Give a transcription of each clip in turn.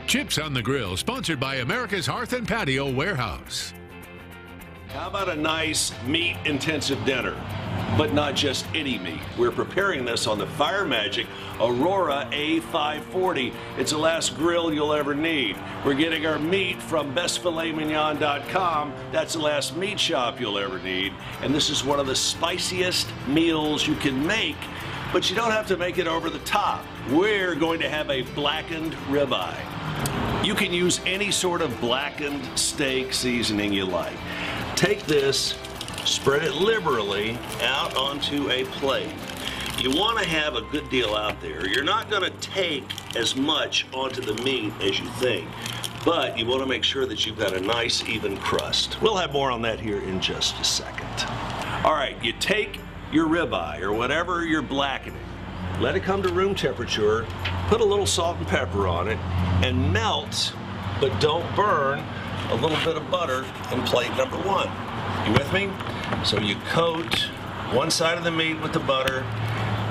Chips on the Grill, sponsored by America's Hearth and Patio Warehouse. How about a nice meat-intensive dinner? But not just any meat. We're preparing this on the Fire Magic Aurora A540. It's the last grill you'll ever need. We're getting our meat from bestfiletmignon.com. That's the last meat shop you'll ever need. And this is one of the spiciest meals you can make, but you don't have to make it over the top. We're going to have a blackened ribeye. You can use any sort of blackened steak seasoning you like. Take this, spread it liberally out onto a plate. You want to have a good deal out there. You're not going to take as much onto the meat as you think, but you want to make sure that you've got a nice even crust. We'll have more on that here in just a second. All right, you take your ribeye or whatever you're blackening, let it come to room temperature, put a little salt and pepper on it, and melt, but don't burn, a little bit of butter in plate number one. You with me? So you coat one side of the meat with the butter,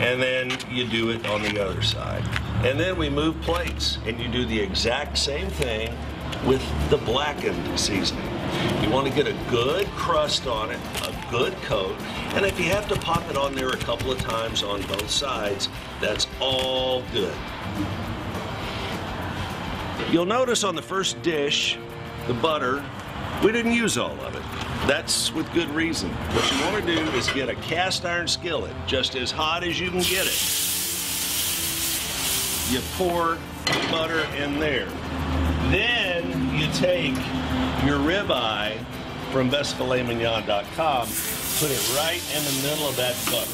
and then you do it on the other side. And then we move plates, and you do the exact same thing with the blackened seasoning. You want to get a good crust on it, a good coat, and if you have to pop it on there a couple of times on both sides, that's all good. You'll notice on the first dish, the butter, we didn't use all of it. That's with good reason. What you want to do is get a cast iron skillet, just as hot as you can get it. You pour butter in there. Then you take your ribeye from bestfiletmignon.com, put it right in the middle of that butter.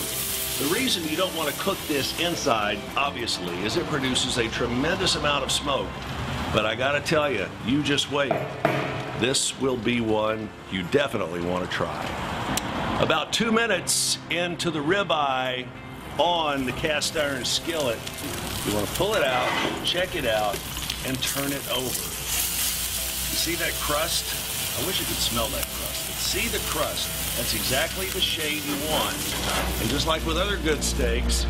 The reason you don't want to cook this inside, obviously, is it produces a tremendous amount of smoke. But I gotta tell you, you just wait. This will be one you definitely want to try. About 2 minutes into the ribeye on the cast iron skillet, you want to pull it out, check it out, and turn it over. You see that crust? I wish you could smell that crust. But see the crust? That's exactly the shade you want. And just like with other good steaks,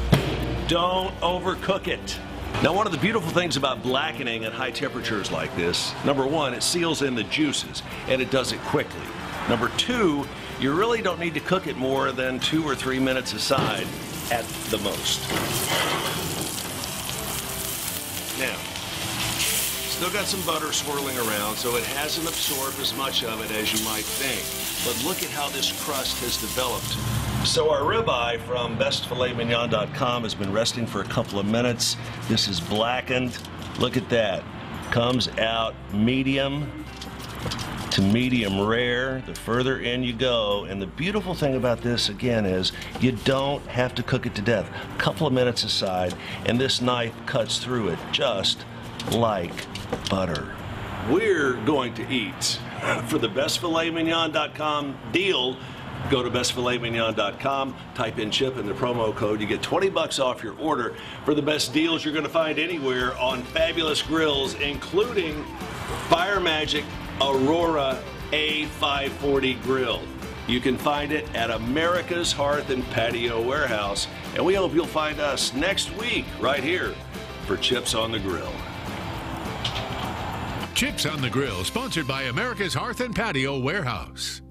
don't overcook it. Now, one of the beautiful things about blackening at high temperatures like this, number one, it seals in the juices, and it does it quickly. Number two, you really don't need to cook it more than 2 or 3 minutes aside at the most. Now, still got some butter swirling around, so it hasn't absorbed as much of it as you might think. But look at how this crust has developed. So our ribeye from bestfiletmignon.com has been resting for a couple of minutes. This is blackened. Look at that. Comes out medium to medium rare the further in you go. And the beautiful thing about this, again, is you don't have to cook it to death. A couple of minutes aside, and this knife cuts through it just like butter. We're going to eat. For the bestfiletmignon.com deal, go to bestfiletmignon.com, type in Chip in the promo code. You get 20 bucks off your order for the best deals you're going to find anywhere on fabulous grills, including Fire Magic Aurora A540 grill. You can find it at America's Hearth and Patio Warehouse, and we hope you'll find us next week right here for Chips on the Grill. Chips on the Grill, sponsored by America's Hearth and Patio Warehouse.